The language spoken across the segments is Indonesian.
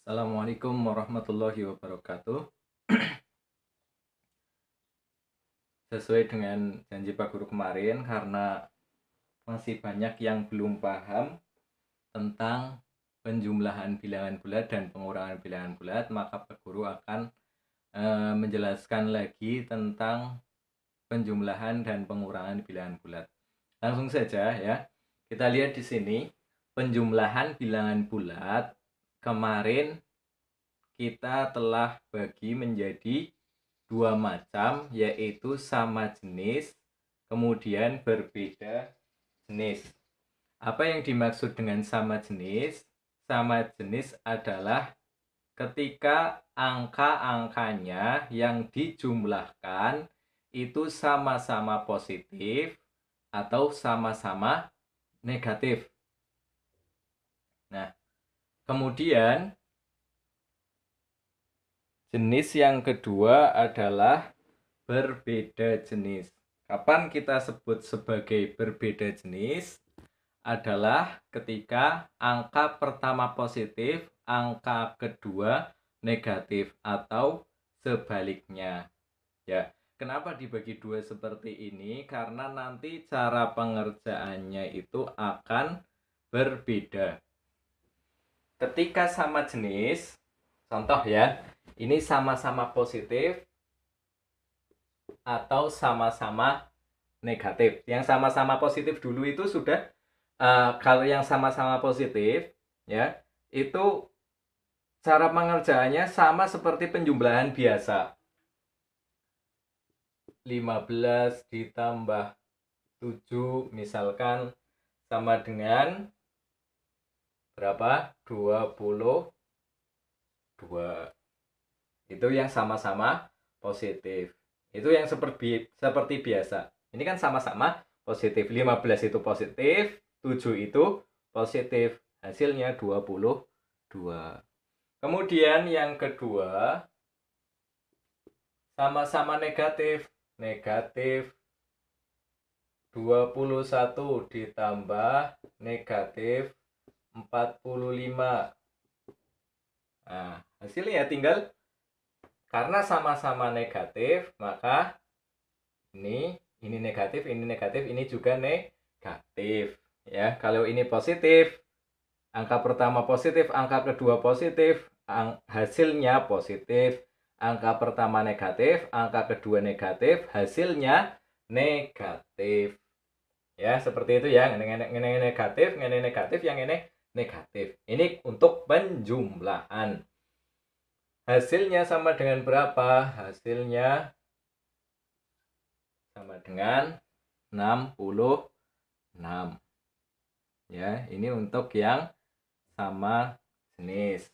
Assalamualaikum warahmatullahi wabarakatuh. Sesuai dengan janji Pak Guru kemarin, karena masih banyak yang belum paham tentang penjumlahan bilangan bulat dan pengurangan bilangan bulat, maka Pak Guru akan menjelaskan lagi tentang penjumlahan dan pengurangan bilangan bulat. Langsung saja ya. Kita lihat di sini penjumlahan bilangan bulat kemarin kita telah bagi menjadi dua macam, yaitu sama jenis kemudian berbeda jenis. Apa yang dimaksud dengan sama jenis? Sama jenis adalah ketika angka-angkanya yang dijumlahkan itu sama-sama positif atau sama-sama negatif. Nah, kemudian jenis yang kedua adalah berbeda jenis. Kapan kita sebut sebagai berbeda jenis? Adalah ketika angka pertama positif, angka kedua negatif, atau sebaliknya. Ya, kenapa dibagi dua seperti ini? Karena nanti cara pengerjaannya itu akan berbeda. Ketika sama jenis, contoh ya, ini sama-sama positif atau sama-sama negatif. Yang sama-sama positif dulu itu sudah, kalau yang sama-sama positif ya, itu cara pengerjaannya sama seperti penjumlahan biasa. 15 ditambah 7 misalkan sama dengan berapa? 22. Itu yang sama-sama positif. Itu yang seperti biasa. Ini kan sama-sama positif. 15 itu positif, 7 itu positif. Hasilnya 22. Kemudian yang kedua, sama-sama negatif. Negatif 21 ditambah negatif 45. Nah, hasilnya tinggal, karena sama-sama negatif, maka ini negatif, ini juga negatif. Ya, kalau ini positif, angka pertama positif, angka kedua positif, hasilnya positif. Angka pertama negatif, angka kedua negatif, hasilnya negatif. Ya, seperti itu ya. Ini negatif, ini negatif, yang ini negatif. Ini untuk penjumlahan. Hasilnya sama dengan berapa? Hasilnya sama dengan 66. Ya, ini untuk yang sama jenis.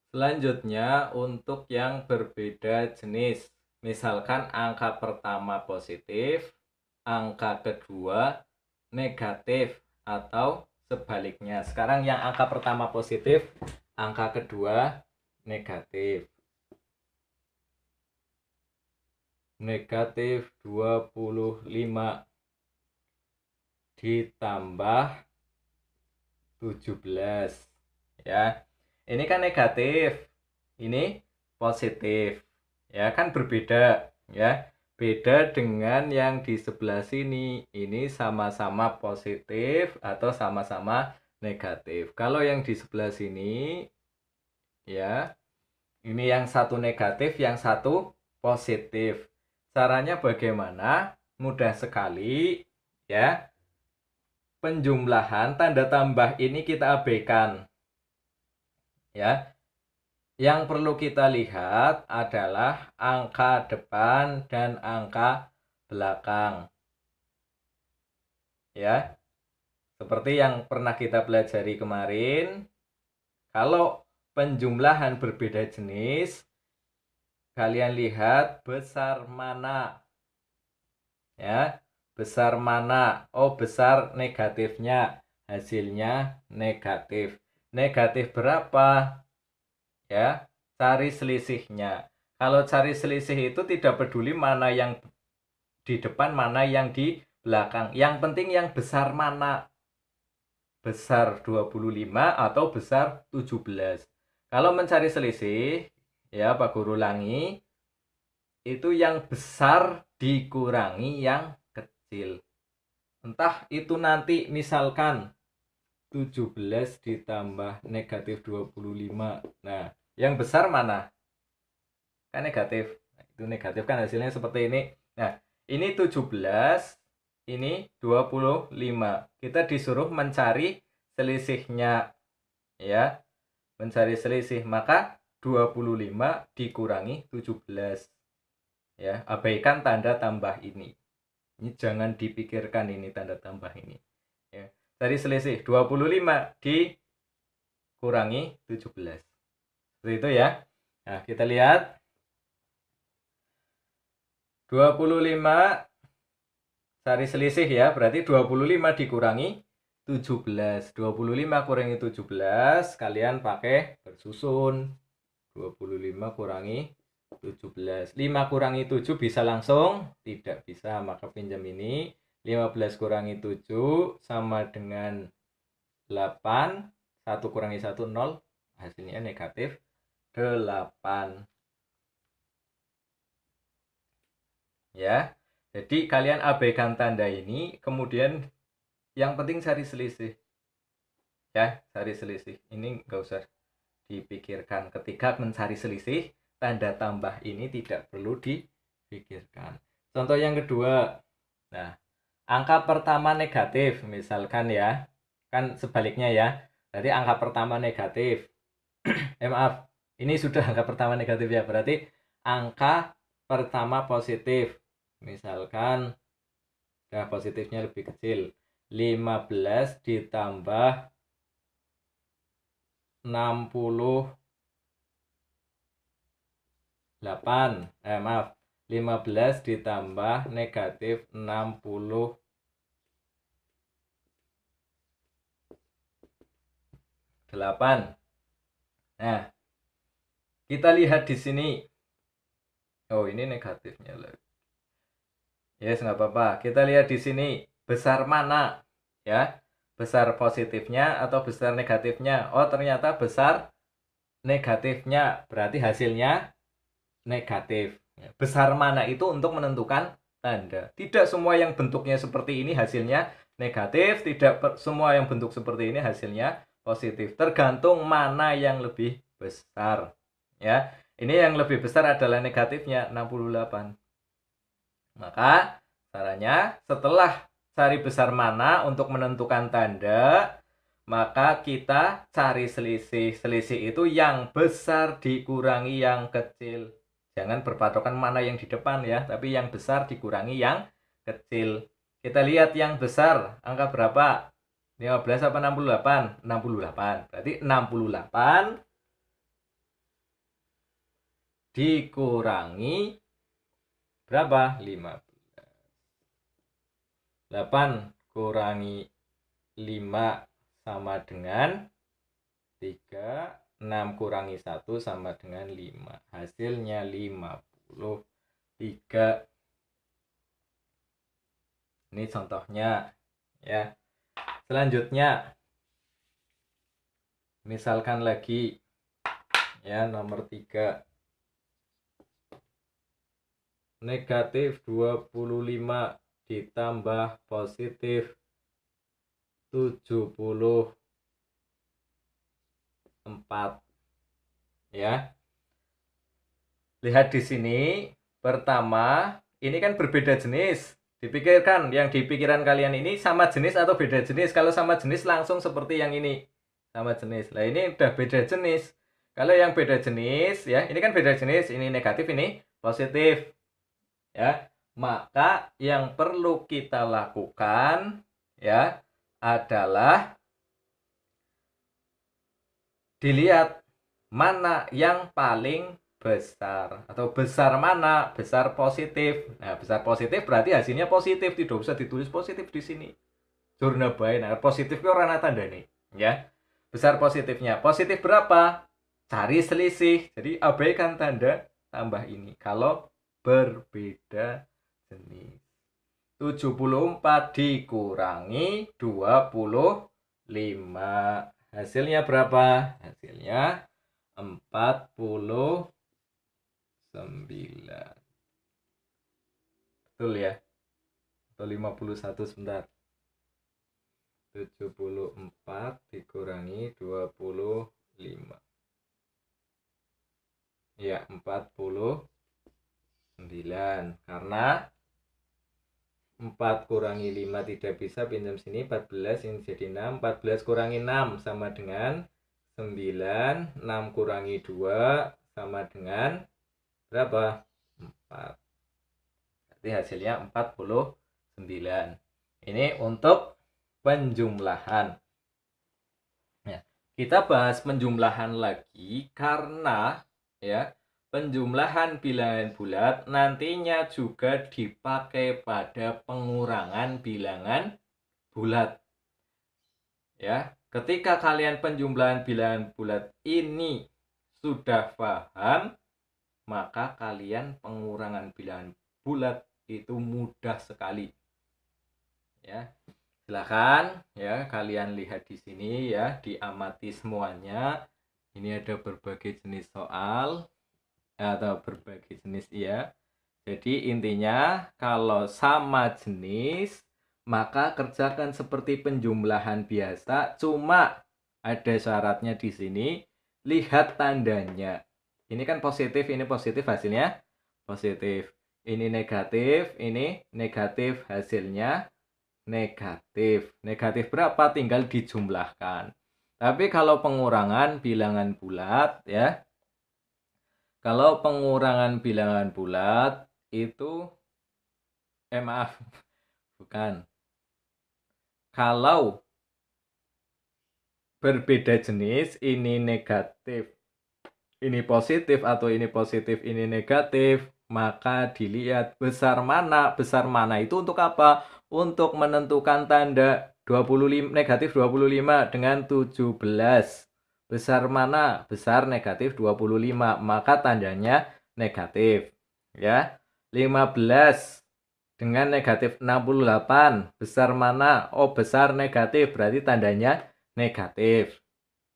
Selanjutnya untuk yang berbeda jenis. Misalkan angka pertama positif, angka kedua negatif, atau sebaliknya. Sekarang yang angka pertama positif, angka kedua negatif. Negatif 25 ditambah 17. Ya, ini kan negatif, ini positif. Ya, kan berbeda ya. Beda dengan yang di sebelah sini. Ini sama-sama positif atau sama-sama negatif. Kalau yang di sebelah sini ya, ini yang satu negatif, yang satu positif. Caranya bagaimana? Mudah sekali ya. Penjumlahan tanda tambah ini kita abaikan. Ya. Yang perlu kita lihat adalah angka depan dan angka belakang. Ya. Seperti yang pernah kita pelajari kemarin, kalau penjumlahan berbeda jenis, kalian lihat besar mana. Ya, besar mana? Oh, besar negatifnya. Hasilnya negatif. Negatif berapa? Ya, cari selisihnya. Kalau cari selisih itu tidak peduli mana yang di depan, mana yang di belakang. Yang penting yang besar mana. besar 25 atau besar 17. Kalau mencari selisih, ya Pak Guru ulangi, itu yang besar dikurangi yang kecil. Entah itu nanti misalkan 17 ditambah negatif 25. Nah, yang besar mana? Kan negatif. Nah, itu negatif kan hasilnya seperti ini. Nah, ini 17, ini 25. Kita disuruh mencari selisihnya, ya. Mencari selisih, maka 25 dikurangi 17. Ya, abaikan tanda tambah ini. Ini jangan dipikirkan ini tanda tambah ini. Ya. Dari selisih 25 dikurangi 17. Seperti itu ya. Nah, kita lihat 25 cari selisih ya, berarti 25 dikurangi 17. 25 kurangi 17, kalian pakai bersusun. 25 kurangi 17. 5 kurangi 7 bisa langsung? Tidak bisa, maka pinjam ini. 15 kurangi 7 sama dengan 8. 1 kurangi 1, 0. Hasilnya negatif 8. Ya, jadi kalian abaikan tanda ini, kemudian yang penting cari selisih. Ya, cari selisih. Ini nggak usah dipikirkan. Ketika mencari selisih, tanda tambah ini tidak perlu dipikirkan. Contoh yang kedua. Nah, angka pertama negatif, misalkan ya. Kan sebaliknya ya. Jadi angka pertama negatif. Maaf, ini sudah angka pertama negatif ya. Berarti angka pertama positif. Misalkan ya positifnya lebih kecil. 15 ditambah 68. Maaf. 15 ditambah negatif 68. Nah, kita lihat di sini. Oh, ini negatifnya lagi. Yes, nggak apa-apa. Kita lihat di sini besar mana, ya? Besar positifnya atau besar negatifnya? Oh, ternyata besar negatifnya. Berarti hasilnya negatif. Besar mana itu untuk menentukan tanda. Tidak semua yang bentuknya seperti ini hasilnya negatif. Tidak semua yang bentuk seperti ini hasilnya positif. Tergantung mana yang lebih besar. Ya, ini yang lebih besar adalah negatifnya 68. Maka caranya setelah cari besar mana untuk menentukan tanda, maka kita cari selisih. Selisih itu yang besar dikurangi yang kecil. Jangan berpatokan mana yang di depan ya, tapi yang besar dikurangi yang kecil. Kita lihat yang besar, angka berapa? 15 apa 68? 68. Berarti 68 dikurangi berapa? 15. 8 kurangi 5 sama dengan 3. 6 kurangi 1 sama dengan 5. Hasilnya 53. Ini contohnya ya. Selanjutnya misalkan lagi ya nomor 3. Negatif 25 ditambah positif 74 ya. Lihat di sini, pertama ini kan berbeda jenis. Dipikirkan yang di pikiran kalian ini sama jenis atau beda jenis. Kalau sama jenis langsung seperti yang ini, sama jenis. Lah ini udah beda jenis. Kalau yang beda jenis ya, ini kan beda jenis, ini negatif, ini positif ya. Maka yang perlu kita lakukan ya adalah dilihat mana yang paling besar, atau besar mana, besar positif. Nah, besar positif berarti hasilnya positif, tidak usah ditulis positif di sini. Jurna bae. Nah, positif itu orang tanda nih ya. Besar positifnya. Positif berapa? Cari selisih. Jadi abaikan tanda tambah ini kalau berbeda jenis. 74 dikurangi 25. Hasilnya berapa? Hasilnya 49. Betul ya? Atau 51 sebentar. 74 dikurangi 25. Ya, 49. Karena 4 kurangi 5 tidak bisa, pinjam sini 14, ini jadi 6. 14 kurangi 6 sama dengan 9. 6 kurangi 2 sama dengan berapa? 4. Berarti hasilnya 49. Ini untuk penjumlahan. Ya, kita bahas penjumlahan lagi karena ya, penjumlahan bilangan bulat nantinya juga dipakai pada pengurangan bilangan bulat. Ya, ketika kalian penjumlahan bilangan bulat ini sudah paham, maka kalian pengurangan bilangan bulat itu mudah sekali. Ya. Silakan ya, kalian lihat di sini ya, diamati semuanya. Ini ada berbagai jenis soal atau berbagai jenis ya. Jadi intinya kalau sama jenis maka kerjakan seperti penjumlahan biasa, cuma ada syaratnya di sini, lihat tandanya. Ini kan positif, ini positif, hasilnya positif. Ini negatif, hasilnya negatif. Negatif berapa? Tinggal dijumlahkan. Tapi kalau pengurangan bilangan bulat ya, kalau pengurangan bilangan bulat itu maaf, bukan. Kalau berbeda jenis, ini negatif, ini positif, atau ini positif, ini negatif, maka dilihat besar mana. Besar mana itu untuk apa? Untuk menentukan tanda 25, negatif 25 dengan 17. Besar mana? Besar negatif 25, maka tandanya negatif. Ya. 15 dengan negatif 68. Besar mana? Oh, besar negatif, berarti tandanya negatif.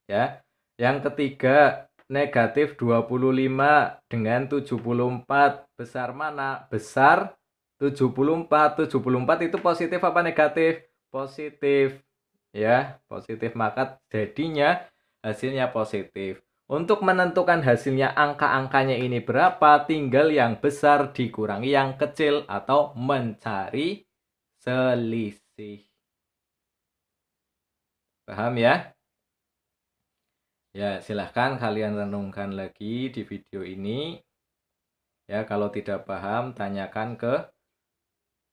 Ya. Yang ketiga, negatif 25 dengan 74. Besar mana? Besar 74. 74 itu positif apa negatif? Positif. Ya, positif, maka jadinya hasilnya positif. Untuk menentukan hasilnya, angka-angkanya ini berapa, tinggal yang besar dikurangi yang kecil atau mencari selisih. Paham ya? Ya, silahkan kalian renungkan lagi di video ini. Ya, kalau tidak paham, tanyakan ke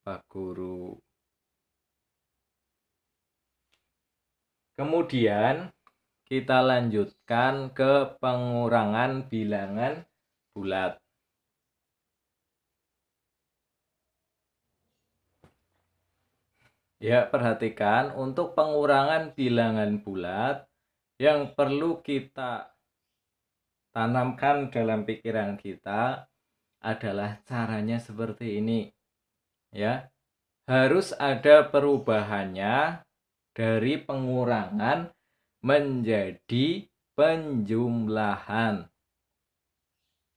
Pak Guru. Kemudian, kita lanjutkan ke pengurangan bilangan bulat. Ya, perhatikan untuk pengurangan bilangan bulat yang perlu kita tanamkan dalam pikiran kita adalah caranya seperti ini. Ya, harus ada perubahannya dari pengurangan menjadi penjumlahan.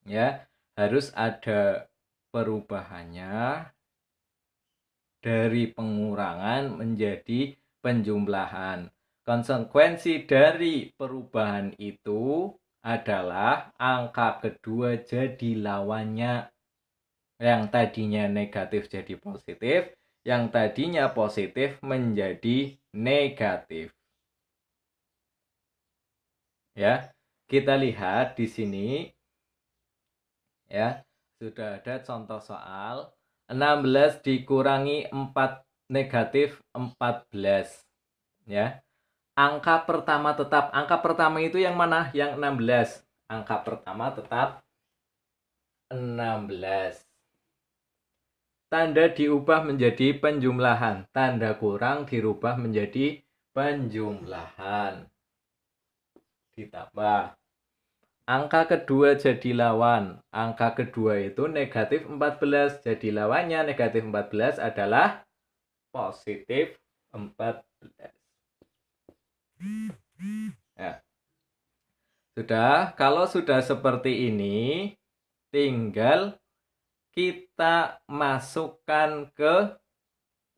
Ya, harus ada perubahannya dari pengurangan menjadi penjumlahan. Konsekuensi dari perubahan itu adalah angka kedua jadi lawannya. Yang tadinya negatif jadi positif, yang tadinya positif menjadi negatif. Ya, kita lihat di sini ya, sudah ada contoh soal 16 dikurangi 4 negatif 14. Ya. Angka pertama tetap. Angka pertama itu yang mana? Yang 16. Angka pertama tetap 16. Tanda diubah menjadi penjumlahan. Tanda kurang dirubah menjadi penjumlahan. Ditambah. Angka kedua jadi lawan. Angka kedua itu negatif 14. Jadi lawannya negatif 14 adalah positif 14. Sudah, kalau sudah seperti ini, tinggal kita masukkan ke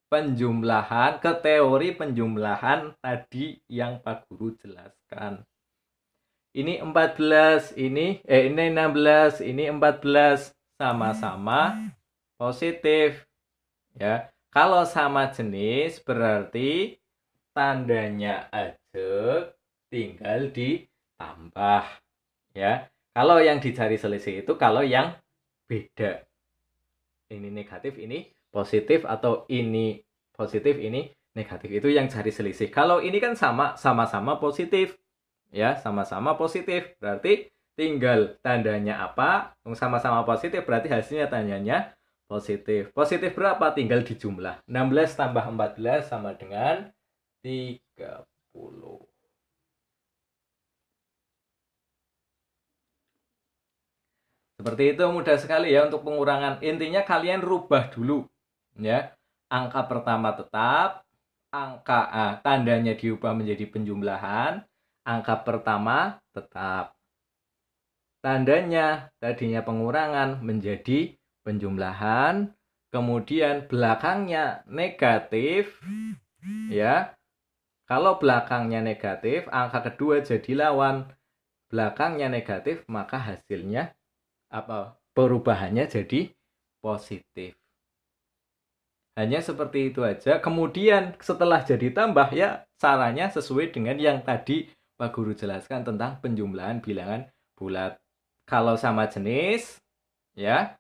penjumlahan, ke teori penjumlahan tadi yang Pak Guru jelaskan. Ini 14, ini 16, ini 14, sama-sama positif. Ya, kalau sama jenis berarti tandanya aja tinggal ditambah. Ya, kalau yang dicari selisih itu kalau yang beda. Ini negatif, ini positif, atau ini positif, ini negatif, itu yang cari selisih. Kalau ini kan sama-sama positif, ya, sama-sama positif, berarti tinggal tandanya apa. Sama-sama positif berarti hasilnya tandanya positif. Positif berapa? Tinggal dijumlah. 16 tambah 14 sama dengan 30. Seperti itu, mudah sekali ya untuk pengurangan. Intinya kalian rubah dulu, ya. Angka pertama tetap, angka tandanya diubah menjadi penjumlahan, angka pertama tetap. Tandanya tadinya pengurangan menjadi penjumlahan, kemudian belakangnya negatif, ya. Kalau belakangnya negatif, angka kedua jadi lawan. Belakangnya negatif, maka hasilnya perubahannya jadi positif. Hanya seperti itu aja. Kemudian setelah jadi tambah, ya caranya sesuai dengan yang tadi Pak Guru jelaskan tentang penjumlahan bilangan bulat. Kalau sama jenis, ya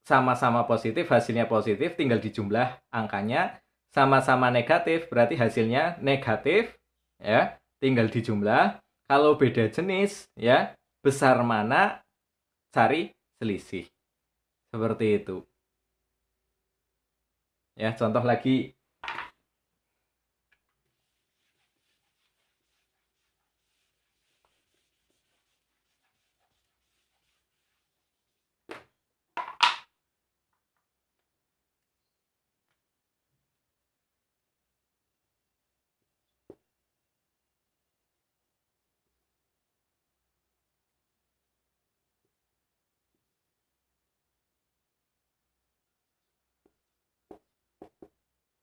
sama-sama positif, hasilnya positif, tinggal dijumlah angkanya. Sama-sama negatif berarti hasilnya negatif, ya tinggal dijumlah. Kalau beda jenis, ya besar mana cari selisih. Seperti itu. Ya, contoh lagi.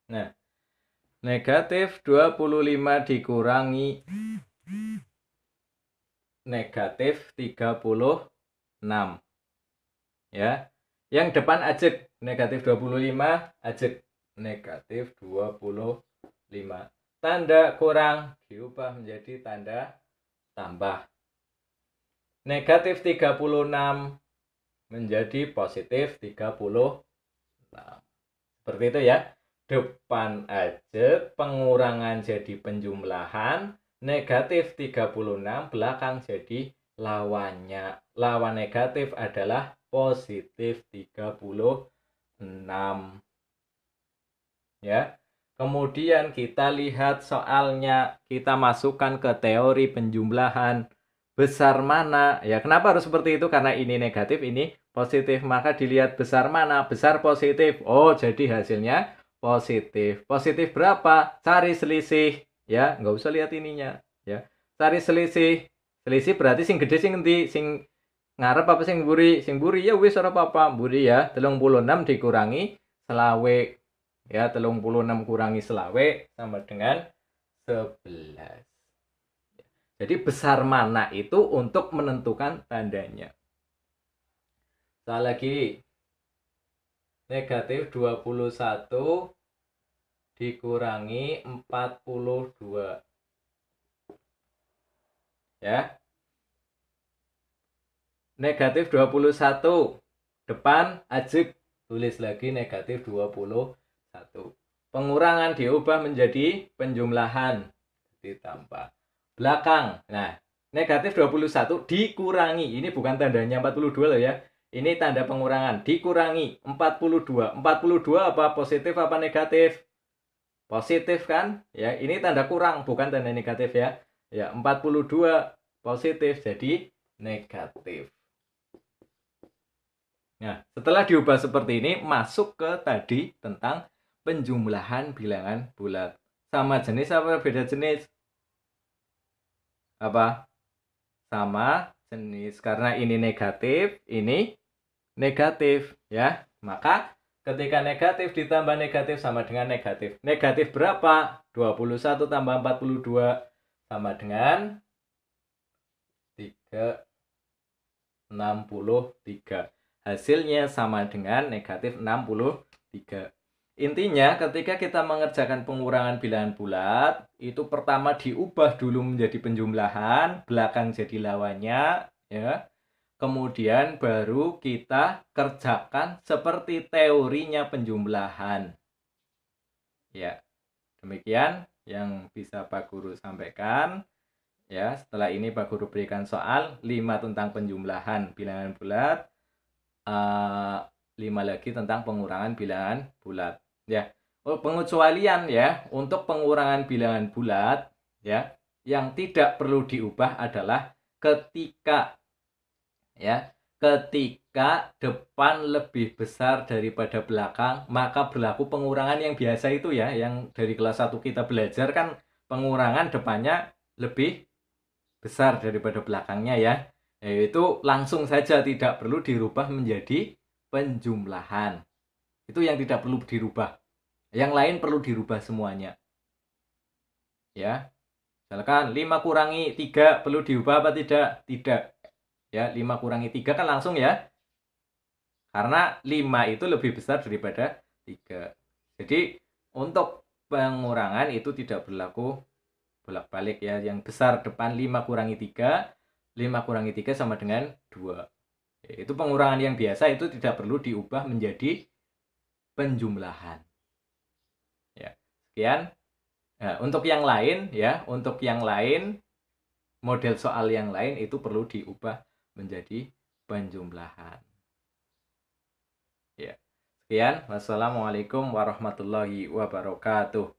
Nah, negatif 25 dikurangi negatif 36. Ya. Yang depan ajek, negatif 25 ajek negatif 25. Tanda kurang diubah menjadi tanda tambah. Negatif 36 menjadi positif 36. Seperti itu ya. Depan aja pengurangan jadi penjumlahan, negatif 36, belakang jadi lawannya. Lawan negatif adalah positif 36. Ya. Kemudian kita lihat soalnya, kita masukkan ke teori penjumlahan. Besar mana? Ya, kenapa harus seperti itu? Karena ini negatif, ini positif. Maka dilihat besar mana? Besar positif. Oh, jadi hasilnya positif. Positif berapa? Cari selisih. Ya, nggak usah lihat ininya. Ya, cari selisih. Selisih berarti sing gede sing endi? Sing ngarep apa sing mburi? Sing mburi ya wis ora apa-apa. Mburi ya 36 dikurangi selawe. Ya, 36 kurangi selawe sama dengan 11. Jadi besar mana itu untuk menentukan tandanya. Sekali lagi. Negatif 21 dikurangi 42. Ya. Negatif 21. Depan ajek, tulis lagi negatif 21. Pengurangan diubah menjadi penjumlahan, ditambah. Belakang. Nah, negatif 21 dikurangi. Ini bukan tandanya 42 loh ya. Ini tanda pengurangan. Dikurangi 42. 42 apa? Positif apa negatif? Positif kan? Ya, ini tanda kurang, bukan tanda negatif ya. Ya, 42 positif, jadi negatif. Nah, setelah diubah seperti ini, masuk ke tadi tentang penjumlahan bilangan bulat. Sama jenis apa beda jenis? Apa? sama jenis. Karena ini negatif, ini negatif ya. Maka ketika negatif ditambah negatif sama dengan negatif. Negatif berapa? 21 tambah 42 sama dengan 63. Hasilnya sama dengan negatif 63. Intinya ketika kita mengerjakan pengurangan bilangan bulat, itu pertama diubah dulu menjadi penjumlahan, belakang jadi lawannya, ya. Kemudian baru kita kerjakan seperti teorinya penjumlahan. Ya, demikian yang bisa Pak Guru sampaikan. Ya, setelah ini Pak Guru berikan soal 5 tentang penjumlahan bilangan bulat, 5 lagi tentang pengurangan bilangan bulat. Ya, pengecualian ya untuk pengurangan bilangan bulat ya yang tidak perlu diubah adalah ketika depan lebih besar daripada belakang, maka berlaku pengurangan yang biasa itu ya, yang dari kelas 1 kita belajar kan pengurangan depannya lebih besar daripada belakangnya ya. Yaitu langsung saja tidak perlu dirubah menjadi penjumlahan. Itu yang tidak perlu dirubah. Yang lain perlu dirubah semuanya. Ya. Misalkan 5 kurangi 3 perlu diubah apa tidak? Tidak. Ya, 5 kurangi 3 kan langsung ya. Karena 5 itu lebih besar daripada 3. Jadi untuk pengurangan itu tidak berlaku bolak-balik ya. Yang besar depan 5 kurangi 3, 5 kurangi 3 sama dengan 2. Itu pengurangan yang biasa, itu tidak perlu diubah menjadi penjumlahan. Ya, sekian. Nah, untuk yang lain ya, untuk yang lain model soal yang lain itu perlu diubah menjadi penjumlahan. Ya. Sekian. Wassalamualaikum warahmatullahi wabarakatuh.